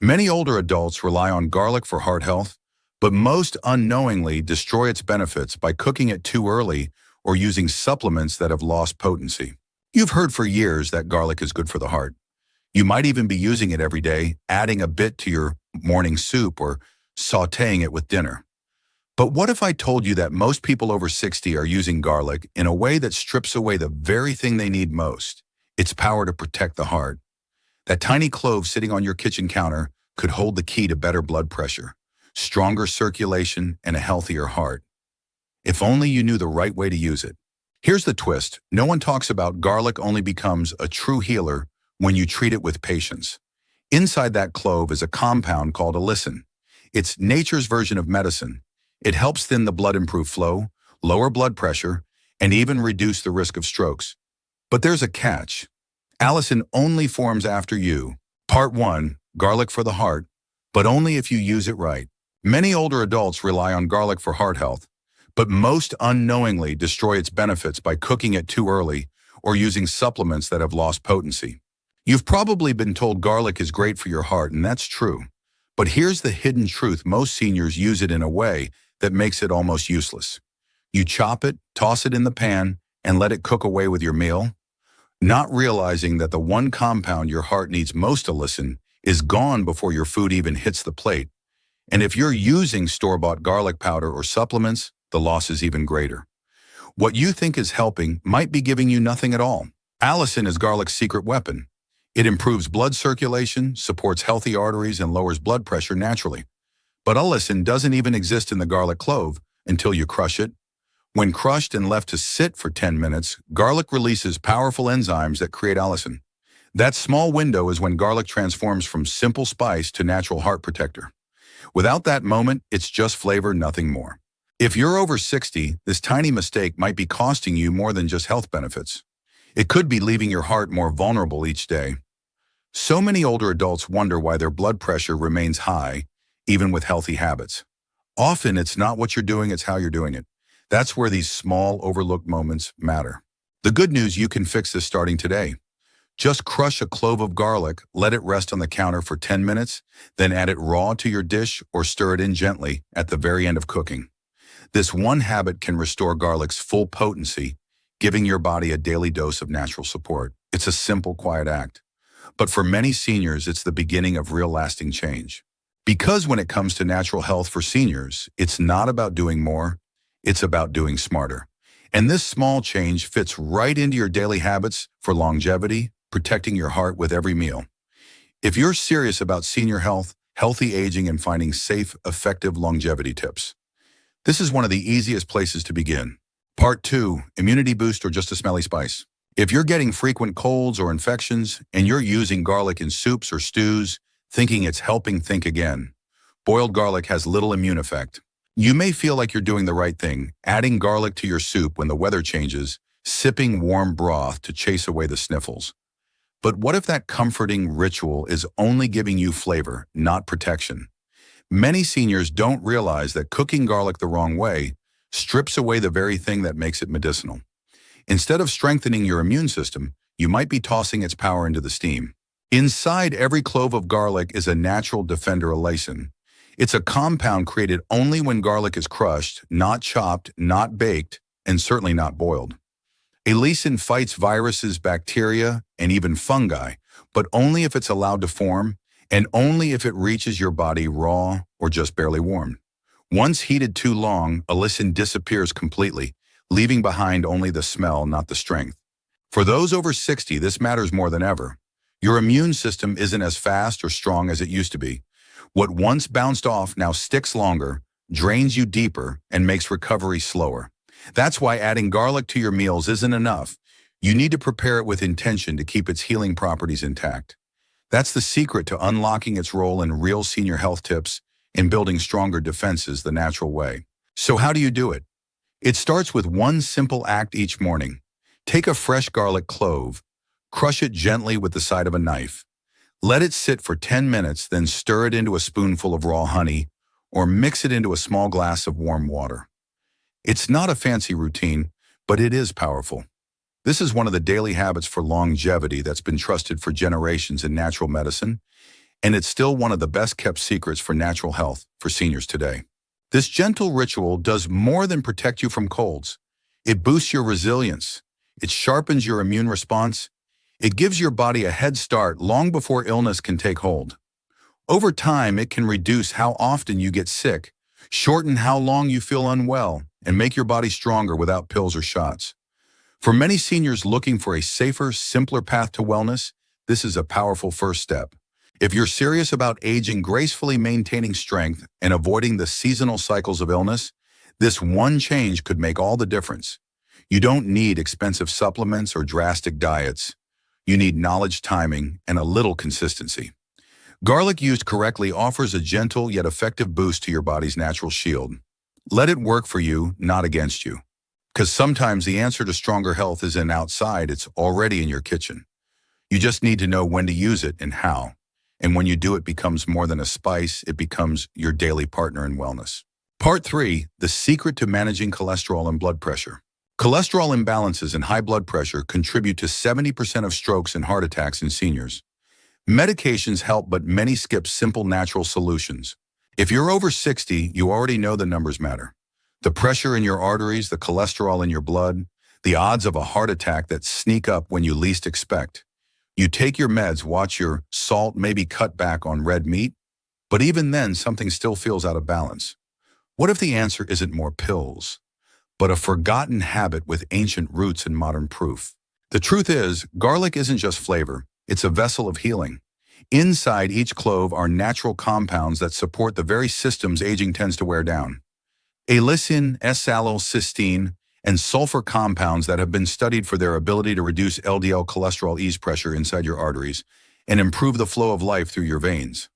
Many older adults rely on garlic for heart health, but most unknowingly destroy its benefits by cooking it too early or using supplements that have lost potency. You've heard for years that garlic is good for the heart. You might even be using it every day, adding a bit to your morning soup or sautéing it with dinner. But what if I told you that most people over 60 are using garlic in a way that strips away the very thing they need most, its power to protect the heart? That tiny clove sitting on your kitchen counter could hold the key to better blood pressure, stronger circulation, and a healthier heart. If only you knew the right way to use it. Here's the twist. No one talks about garlic only becomes a true healer when you treat it with patience. Inside that clove is a compound called allicin. It's nature's version of medicine. It helps thin the blood, improve flow, lower blood pressure, and even reduce the risk of strokes. But there's a catch. Allicin only forms after you. Part 1, garlic for the heart, but only if you use it right. Many older adults rely on garlic for heart health, but most unknowingly destroy its benefits by cooking it too early or using supplements that have lost potency. You've probably been told garlic is great for your heart, and that's true. But here's the hidden truth. Most seniors use it in a way that makes it almost useless. You chop it, toss it in the pan, and let it cook away with your meal, not realizing that the one compound your heart needs most to listen is gone before your food even hits the plate. And if you're using store-bought garlic powder or supplements, the loss is even greater. What you think is helping might be giving you nothing at all. Allicin is garlic's secret weapon. It improves blood circulation, supports healthy arteries, and lowers blood pressure naturally. But allicin doesn't even exist in the garlic clove until you crush it. When crushed and left to sit for 10 minutes, garlic releases powerful enzymes that create allicin. That small window is when garlic transforms from simple spice to natural heart protector. Without that moment, it's just flavor, nothing more. If you're over 60, this tiny mistake might be costing you more than just health benefits. It could be leaving your heart more vulnerable each day. So many older adults wonder why their blood pressure remains high, even with healthy habits. Often it's not what you're doing, it's how you're doing it. That's where these small, overlooked moments matter. The good news, you can fix this starting today. Just crush a clove of garlic, let it rest on the counter for 10 minutes, then add it raw to your dish or stir it in gently at the very end of cooking. This one habit can restore garlic's full potency, giving your body a daily dose of natural support. It's a simple, quiet act. But for many seniors, it's the beginning of real lasting change. Because when it comes to natural health for seniors, it's not about doing more, it's about doing smarter. And this small change fits right into your daily habits for longevity, protecting your heart with every meal. If you're serious about senior health, healthy aging, and finding safe, effective longevity tips, this is one of the easiest places to begin. Part 2, immunity boost or just a smelly spice. If you're getting frequent colds or infections and you're using garlic in soups or stews, thinking it's helping, think again. Boiled garlic has little immune effect. You may feel like you're doing the right thing, adding garlic to your soup when the weather changes, sipping warm broth to chase away the sniffles. But what if that comforting ritual is only giving you flavor, not protection? Many seniors don't realize that cooking garlic the wrong way strips away the very thing that makes it medicinal. Instead of strengthening your immune system, you might be tossing its power into the steam. Inside every clove of garlic is a natural defender, allicin. It's a compound created only when garlic is crushed, not chopped, not baked, and certainly not boiled. Allicin fights viruses, bacteria, and even fungi, but only if it's allowed to form, and only if it reaches your body raw or just barely warm. Once heated too long, allicin disappears completely, leaving behind only the smell, not the strength. For those over 60, this matters more than ever. Your immune system isn't as fast or strong as it used to be. What once bounced off now sticks longer, drains you deeper, and makes recovery slower. That's why adding garlic to your meals isn't enough. You need to prepare it with intention to keep its healing properties intact. That's the secret to unlocking its role in real senior health tips and building stronger defenses the natural way. So how do you do it? It starts with one simple act each morning. Take a fresh garlic clove, crush it gently with the side of a knife. Let it sit for 10 minutes, then stir it into a spoonful of raw honey or mix it into a small glass of warm water. It's not a fancy routine, but it is powerful. This is one of the daily habits for longevity that's been trusted for generations in natural medicine, and it's still one of the best-kept secrets for natural health for seniors today. This gentle ritual does more than protect you from colds. It boosts your resilience. It sharpens your immune response. It gives your body a head start long before illness can take hold. Over time, it can reduce how often you get sick, shorten how long you feel unwell, and make your body stronger without pills or shots. For many seniors looking for a safer, simpler path to wellness, this is a powerful first step. If you're serious about aging gracefully, maintaining strength, and avoiding the seasonal cycles of illness, this one change could make all the difference. You don't need expensive supplements or drastic diets. You need knowledge, timing, and a little consistency. Garlic used correctly offers a gentle yet effective boost to your body's natural shield. Let it work for you, not against you. Because sometimes the answer to stronger health isn't outside, it's already in your kitchen. You just need to know when to use it and how. And when you do, it becomes more than a spice, it becomes your daily partner in wellness. Part 3, the secret to managing cholesterol and blood pressure. Cholesterol imbalances and high blood pressure contribute to 70% of strokes and heart attacks in seniors. Medications help, but many skip simple natural solutions. If you're over 60, you already know the numbers matter. The pressure in your arteries, the cholesterol in your blood, the odds of a heart attack that sneak up when you least expect. You take your meds, watch your salt, maybe cut back on red meat, but even then something still feels out of balance. What if the answer isn't more pills, but a forgotten habit with ancient roots and modern proof? The truth is, garlic isn't just flavor, it's a vessel of healing. Inside each clove are natural compounds that support the very systems aging tends to wear down. Allicin, S-allylcysteine, and sulfur compounds that have been studied for their ability to reduce LDL cholesterol, ease pressure inside your arteries, and improve the flow of life through your veins.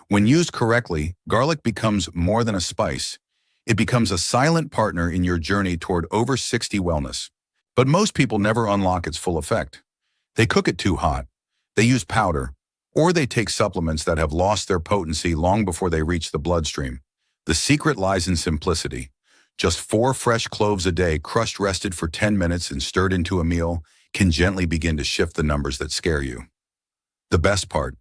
When used correctly, garlic becomes more than a spice. It becomes a silent partner in your journey toward over 60 wellness. But most people never unlock its full effect. They cook it too hot, they use powder, or they take supplements that have lost their potency long before they reach the bloodstream. The secret lies in simplicity. Just 4 fresh cloves a day, crushed, rested for 10 minutes, and stirred into a meal, can gently begin to shift the numbers that scare you. The best part,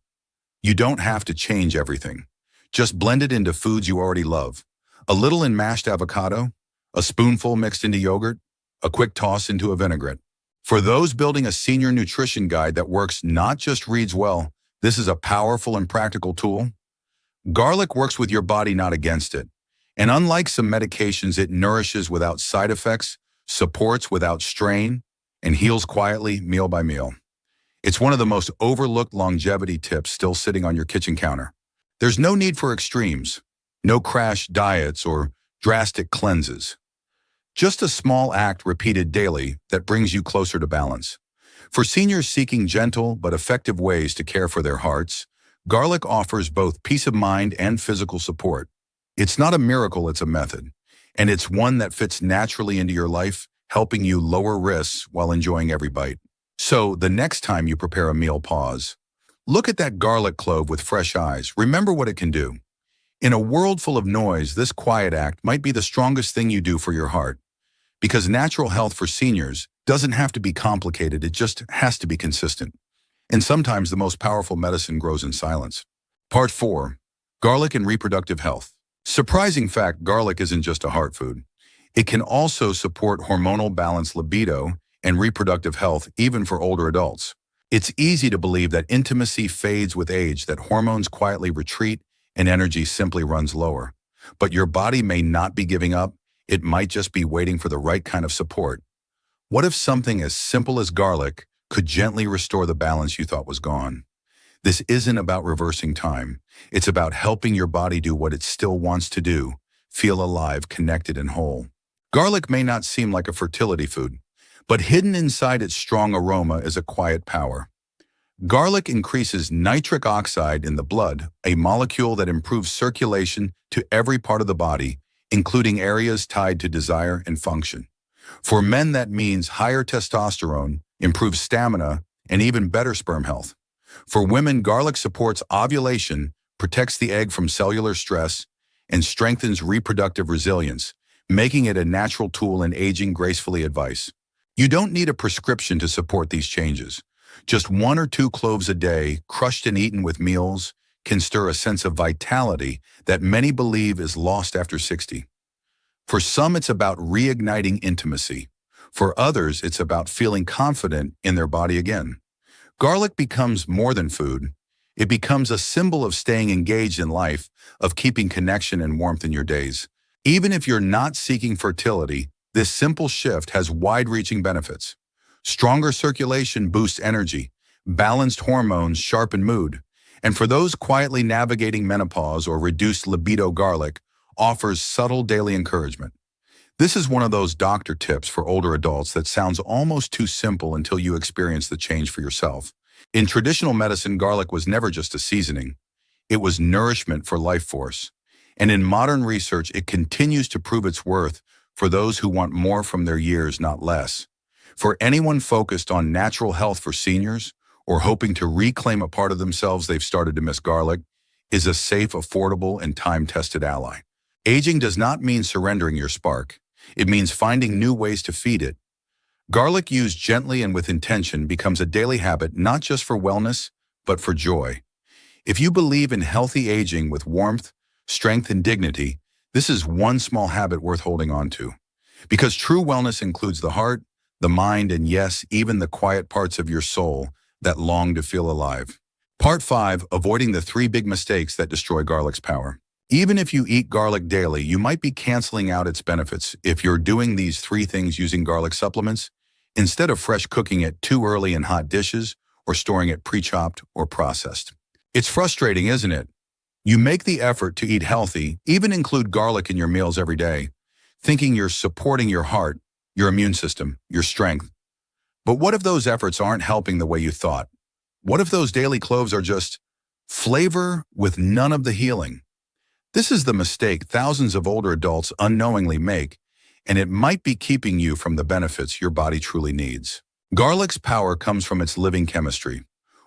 you don't have to change everything. Just blend it into foods you already love. A little in mashed avocado, a spoonful mixed into yogurt, a quick toss into a vinaigrette. For those building a senior nutrition guide that works, not just reads well, this is a powerful and practical tool. Garlic works with your body, not against it. And unlike some medications, it nourishes without side effects, supports without strain, and heals quietly, meal by meal. It's one of the most overlooked longevity tips still sitting on your kitchen counter. There's no need for extremes, no crash diets or drastic cleanses. Just a small act repeated daily that brings you closer to balance. For seniors seeking gentle but effective ways to care for their hearts, garlic offers both peace of mind and physical support. It's not a miracle, it's a method, and it's one that fits naturally into your life, helping you lower risks while enjoying every bite. So the next time you prepare a meal, pause. Look at that garlic clove with fresh eyes. Remember what it can do. In a world full of noise, this quiet act might be the strongest thing you do for your heart. Because natural health for seniors doesn't have to be complicated, it just has to be consistent. And sometimes the most powerful medicine grows in silence. Part 4, garlic and reproductive health. Surprising fact, garlic isn't just a heart food. It can also support hormonal balance, libido, and reproductive health, even for older adults. It's easy to believe that intimacy fades with age, that hormones quietly retreat, and energy simply runs lower. But your body may not be giving up. It might just be waiting for the right kind of support. What if something as simple as garlic could gently restore the balance you thought was gone? This isn't about reversing time. It's about helping your body do what it still wants to do, feel alive, connected, and whole. Garlic may not seem like a fertility food, but hidden inside its strong aroma is a quiet power. Garlic increases nitric oxide in the blood, a molecule that improves circulation to every part of the body, including areas tied to desire and function. For men, that means higher testosterone, improved stamina, and even better sperm health. For women, garlic supports ovulation, protects the egg from cellular stress, and strengthens reproductive resilience, making it a natural tool in aging gracefully advice. You don't need a prescription to support these changes. Just 1 or 2 cloves a day, crushed and eaten with meals, can stir a sense of vitality that many believe is lost after 60. For some, it's about reigniting intimacy. For others, it's about feeling confident in their body again. Garlic becomes more than food. It becomes a symbol of staying engaged in life, of keeping connection and warmth in your days. Even if you're not seeking fertility, this simple shift has wide-reaching benefits. Stronger circulation boosts energy, balanced hormones sharpen mood, and for those quietly navigating menopause or reduced libido, garlic offers subtle daily encouragement. This is one of those doctor tips for older adults that sounds almost too simple until you experience the change for yourself. In traditional medicine, garlic was never just a seasoning. It was nourishment for life force. And in modern research, it continues to prove its worth for those who want more from their years, not less. For anyone focused on natural health for seniors or hoping to reclaim a part of themselves they've started to miss, garlic is a safe, affordable, and time-tested ally. Aging does not mean surrendering your spark. It means finding new ways to feed it. Garlic used gently and with intention becomes a daily habit not just for wellness, but for joy. If you believe in healthy aging with warmth, strength, and dignity, this is one small habit worth holding on to. Because true wellness includes the heart, the mind, and yes, even the quiet parts of your soul that long to feel alive. Part 5, avoiding the 3 big mistakes that destroy garlic's power. Even if you eat garlic daily, you might be canceling out its benefits if you're doing these 3 things using garlic supplements, instead of fresh cooking it too early in hot dishes or storing it pre-chopped or processed. It's frustrating, isn't it? You make the effort to eat healthy, even include garlic in your meals every day, thinking you're supporting your heart, your immune system, your strength. But what if those efforts aren't helping the way you thought? What if those daily cloves are just flavor with none of the healing? This is the mistake thousands of older adults unknowingly make, and it might be keeping you from the benefits your body truly needs. Garlic's power comes from its living chemistry.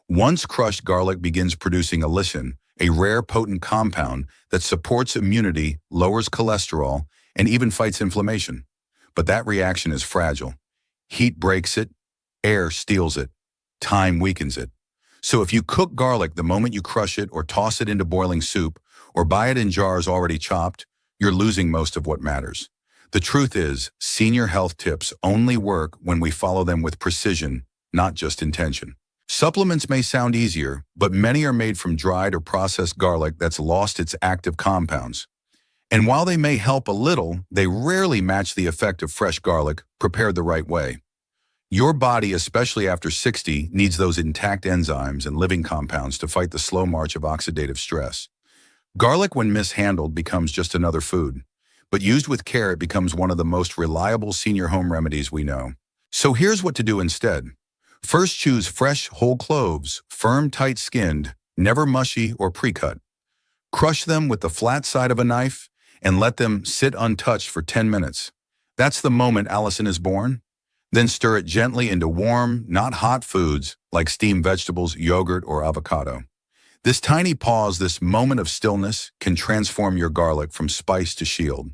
Once crushed, garlic begins producing allicin, a rare potent compound that supports immunity, lowers cholesterol, and even fights inflammation. But that reaction is fragile. Heat breaks it, air steals it, time weakens it. So if you cook garlic the moment you crush it or toss it into boiling soup, or buy it in jars already chopped, you're losing most of what matters. The truth is, senior health tips only work when we follow them with precision, not just intention. Supplements may sound easier, but many are made from dried or processed garlic that's lost its active compounds. And while they may help a little, they rarely match the effect of fresh garlic prepared the right way. Your body, especially after 60, needs those intact enzymes and living compounds to fight the slow march of oxidative stress. Garlic, when mishandled, becomes just another food, but used with care, it becomes one of the most reliable senior home remedies we know. So here's what to do instead. First, choose fresh whole cloves, firm, tight-skinned, never mushy or pre-cut. Crush them with the flat side of a knife and let them sit untouched for 10 minutes. That's the moment allicin is born. Then stir it gently into warm, not hot foods like steamed vegetables, yogurt, or avocado. This tiny pause, this moment of stillness, can transform your garlic from spice to shield.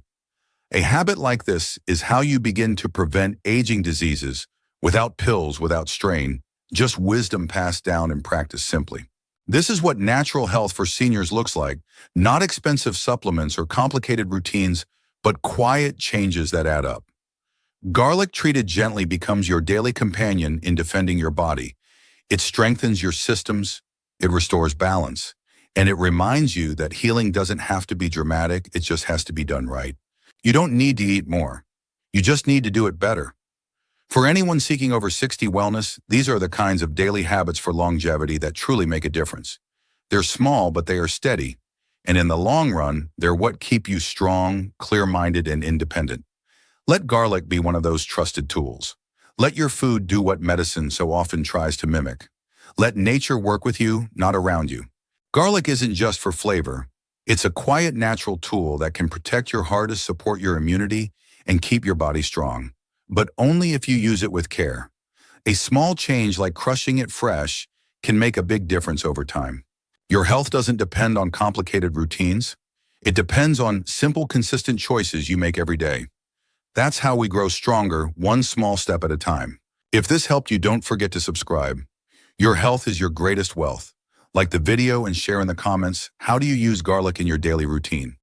A habit like this is how you begin to prevent aging diseases without pills, without strain, just wisdom passed down in practice simply. This is what natural health for seniors looks like, not expensive supplements or complicated routines, but quiet changes that add up. Garlic treated gently becomes your daily companion in defending your body. It strengthens your systems, it restores balance, and it reminds you that healing doesn't have to be dramatic, it just has to be done right. You don't need to eat more. You just need to do it better. For anyone seeking over 60 wellness, these are the kinds of daily habits for longevity that truly make a difference. They're small, but they are steady. And in the long run, they're what keep you strong, clear-minded, and independent. Let garlic be one of those trusted tools. Let your food do what medicine so often tries to mimic. Let nature work with you, not around you. Garlic isn't just for flavor. It's a quiet, natural tool that can protect your heart, support your immunity, and keep your body strong. But only if you use it with care. A small change like crushing it fresh can make a big difference over time. Your health doesn't depend on complicated routines. It depends on simple, consistent choices you make every day. That's how we grow stronger, one small step at a time. If this helped you, don't forget to subscribe. Your health is your greatest wealth. Like the video and share in the comments, how do you use garlic in your daily routine?